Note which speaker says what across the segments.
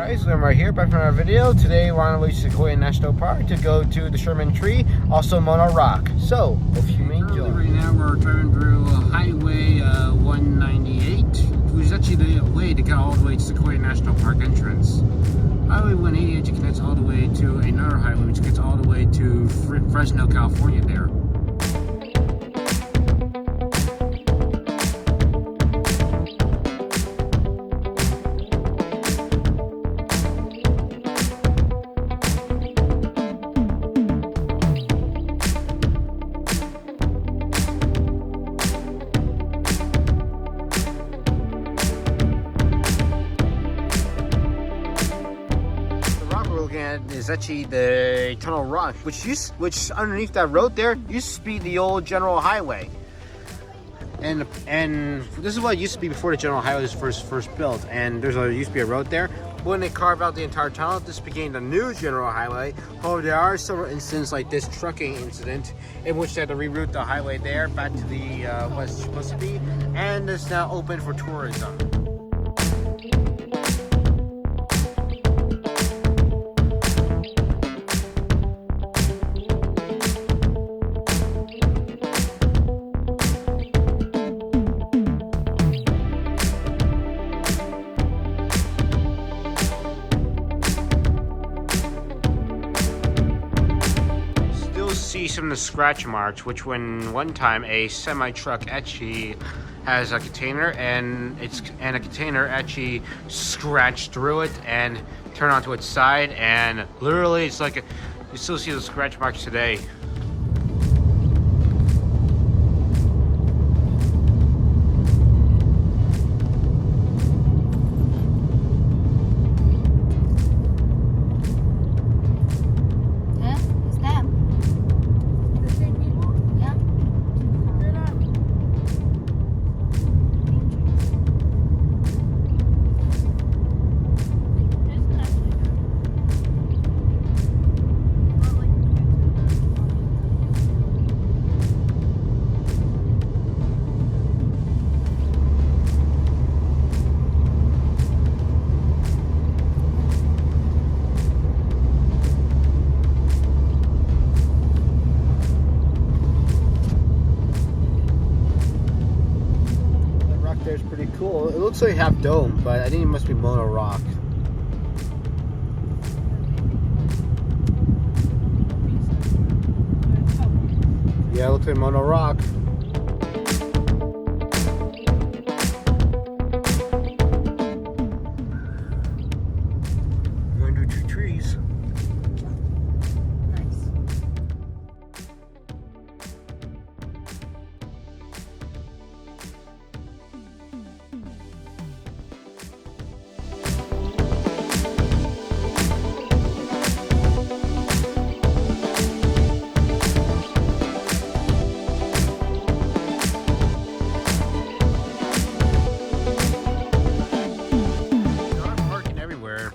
Speaker 1: guys, I'm right here back from our video. Today we're on the way to Sequoia National Park to go to the Sherman tree, also Mono Rock. So, hope you may enjoy.
Speaker 2: Right now we're driving through Highway 198, which is actually the way to get all the way to Sequoia National Park entrance. Highway 188 connects all the way to another highway which gets all the way to Fresno, California there.
Speaker 1: Is actually the Eternal Rock, which underneath that road there used to be the old General Highway, and this is what it used to be before the General Highway was first built. And used to be a road there. When they carved out the entire tunnel, this became the new General Highway. However, there are several instances like this trucking incident in which they had to reroute the highway there back to the what it's supposed to be, and it's now open for tourism. See some of the scratch marks, which one time a semi truck actually has a container and a container actually scratched through it and turned onto its side, and literally it's like you still see the scratch marks today. There's pretty cool. It looks like half dome, but I think it must be Mono Rock. Yeah, it looks like Mono Rock. We're going to do 2 trees.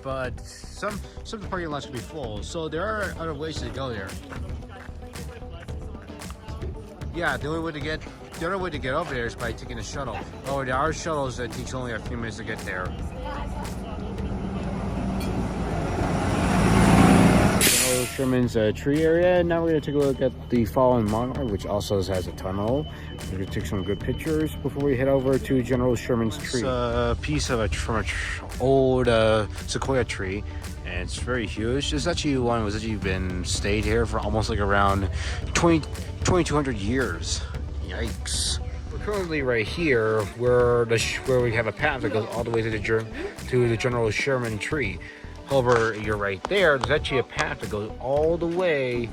Speaker 1: But some of the parking lots can be full, so there are other ways to go there. Yeah, the other way to get over there is by taking a shuttle. Oh, there are shuttles that takes only a few minutes to get there. Sherman's tree area. Now we're going to take a look at the fallen monarch, which also has a tunnel. We're going to take some good pictures before we head over to General Sherman's tree. It's a piece of from an old sequoia tree, and it's very huge. This actually one was actually been stayed here for almost like around 2,200 years. Yikes! We're currently right here where we have a path that goes all the way to the General Sherman tree. However, you're right there. There's actually a path that goes all the way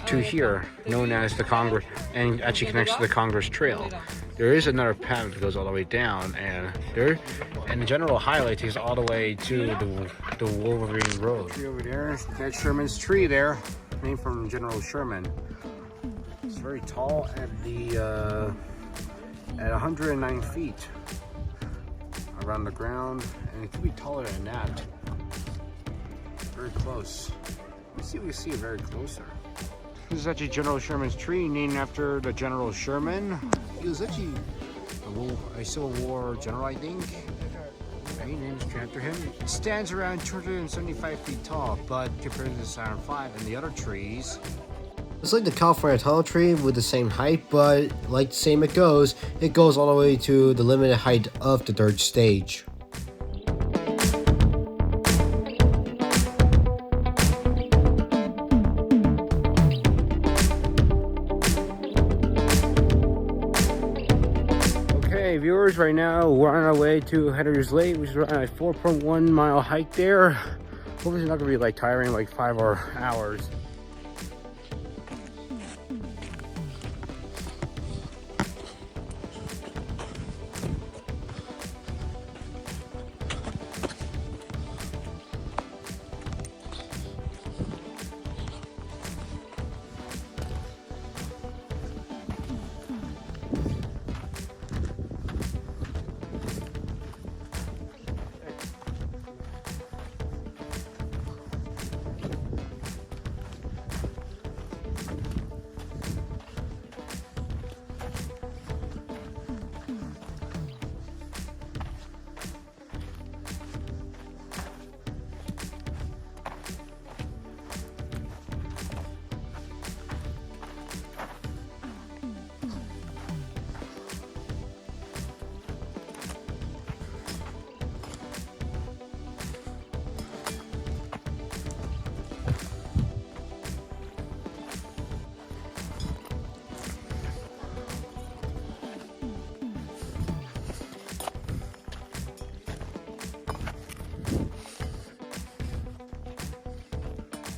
Speaker 1: to here, known as the Congress, and actually connects to the Congress Trail. There is another path that goes all the way down, and the General Highway takes all the way to the Wolverine Road. Over there, that's Sherman's tree there, named from General Sherman. It's very tall at 109 feet around the ground, and it could be taller than that. Very close. Let's see if we can see it very closer. This is actually General Sherman's tree, named after the General Sherman. He was actually a Civil War general, I think. named after him. It stands around 275 feet tall, but compared to the Saturn V and the other trees,
Speaker 3: it's like the California tunnel tree with the same height, but like the same it goes all the way to the limited height of the third stage.
Speaker 1: Okay, viewers, right now we're on our way to Headers Lake, which is around a 4.1 mile hike there. Hopefully it's not gonna be like tiring, like 5 hours.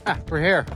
Speaker 1: Ah, we're here.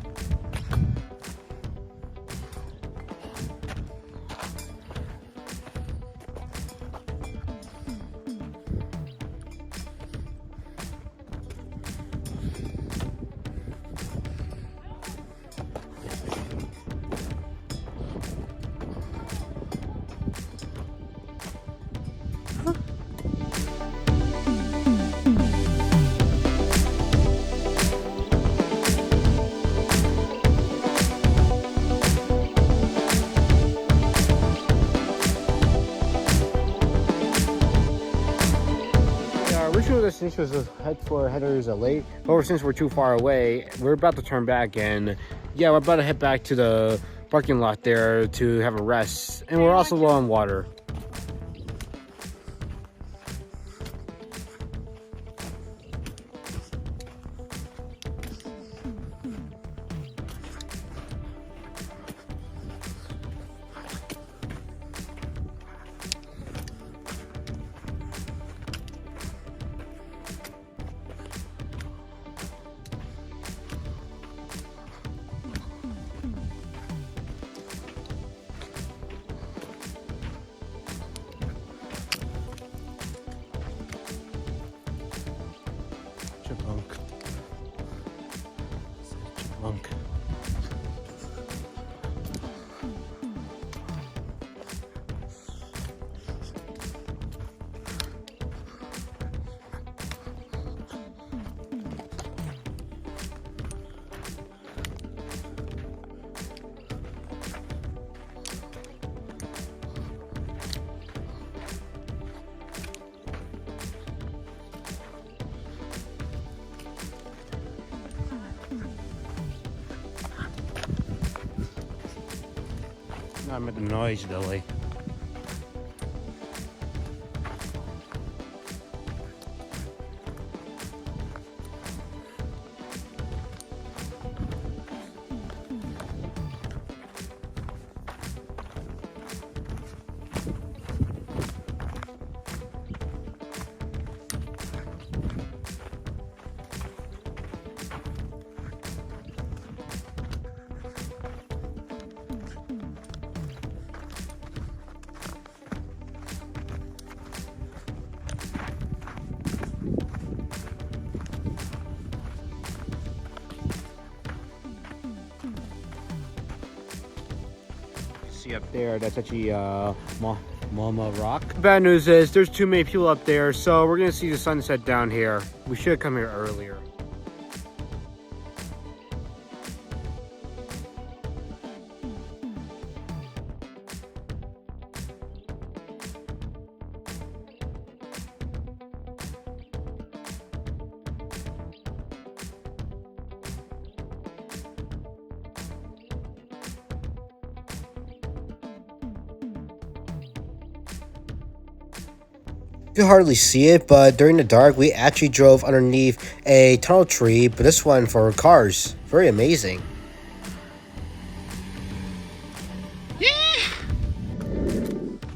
Speaker 1: Original destination was to head for Headers Lake, but since we're too far away, we're about to turn back, and yeah, we're about to head back to the parking lot there to have a rest, and we're also low on water. Chipmunk. Chipmunk. I'm at the noise delay. Up there, that's actually Mama Rock. The bad news is there's too many people up there, so we're gonna see the sunset down here. We should come here earlier.
Speaker 3: You can hardly see it, but during the dark, we actually drove underneath a tunnel tree, but this one for cars. Very amazing.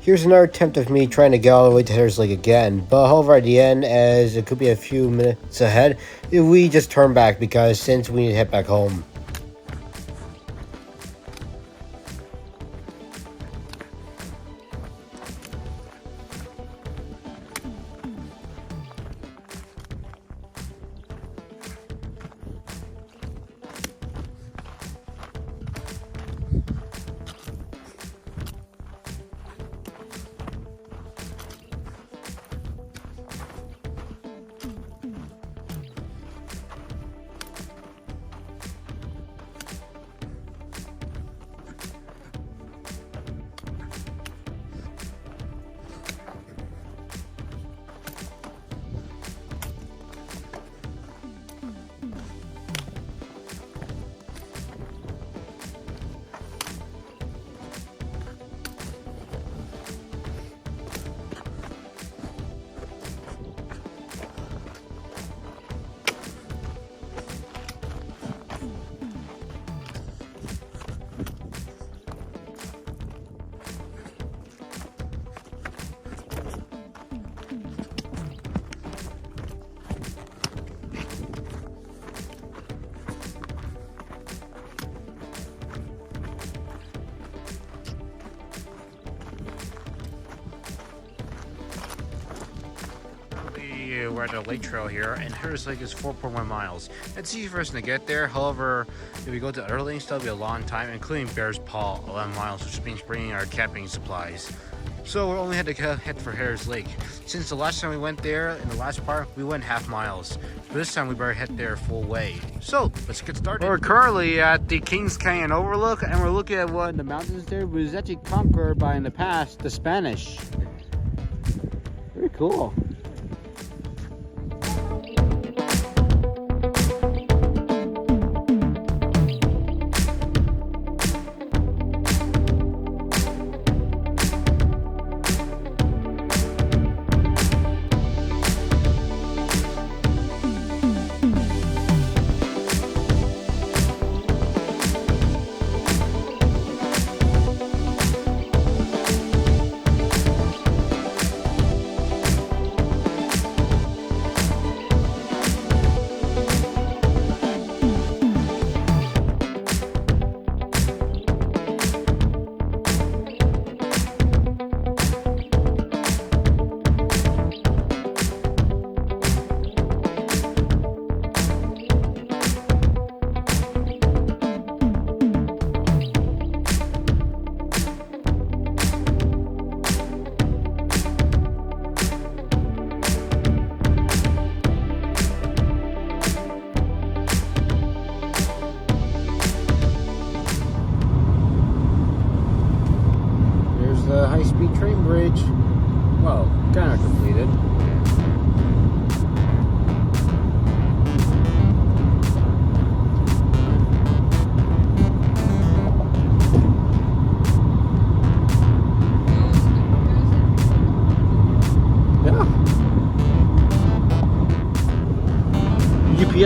Speaker 3: Here's another attempt of me trying to get all the way to Hatter's Lake again, but however at the end, as it could be a few minutes ahead, we just turned back because since we need to head back home.
Speaker 1: We're at a lake trail here, and Hatter's Lake is 4.1 miles. It's easy for us to get there. However, if we go to other links, that'll be a long time, including Bear's Paw, 11 miles, which means bringing our camping supplies. So we only had to head for Hatter's Lake. Since the last time we went there, in the last part, we went half miles. But this time we better head there full way. So let's get started. We're currently at the Kings Canyon Overlook, and we're looking at one of the mountains there was actually conquered by, in the past, the Spanish. Very cool. The high-speed train bridge. Well, kind of completed. Yeah.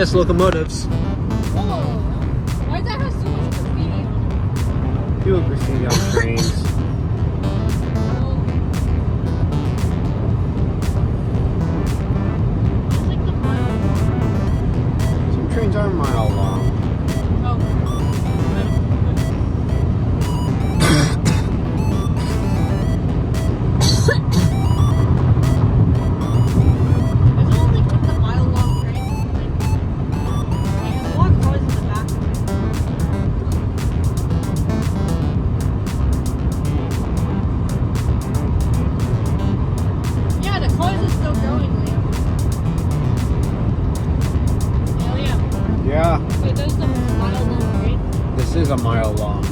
Speaker 1: UPS locomotives.
Speaker 4: Whoa! Why does that have so much graffiti on it?
Speaker 1: People graffiti on trains. Trains are a mile long.
Speaker 4: There's only a mile long train. There's a lot of cars in the back. Yeah, the cars are still going, Liam. Liam.
Speaker 1: Yeah.
Speaker 4: Wait, there's the mile long train.
Speaker 1: This is a mile long.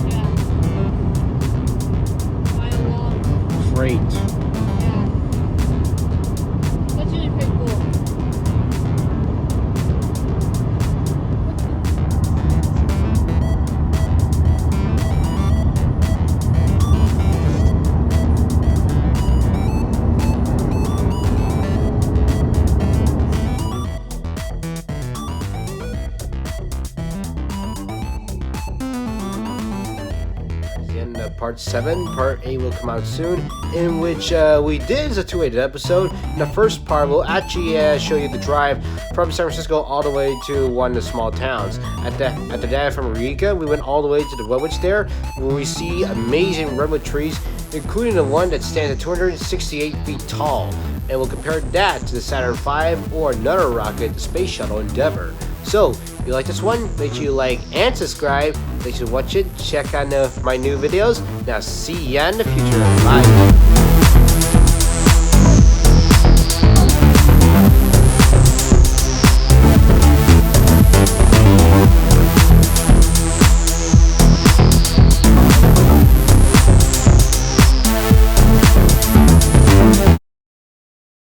Speaker 4: Yeah. Mile long.
Speaker 1: Freight.
Speaker 4: Yeah. That's really pretty cool.
Speaker 3: part 7. Part 8 will come out soon, in which we did a 2-8 episode. In the first part, we'll actually show you the drive from San Francisco all the way to one of the small towns. At the data from Eureka, we went all the way to the redwoods there, where we see amazing redwood trees, including the one that stands at 268 feet tall. And we'll compare that to the Saturn V or another rocket, the Space Shuttle Endeavour. So, if you like this one, make sure you like and subscribe. Make sure you watch it, check out my new videos. Now, see ya in the future. Bye.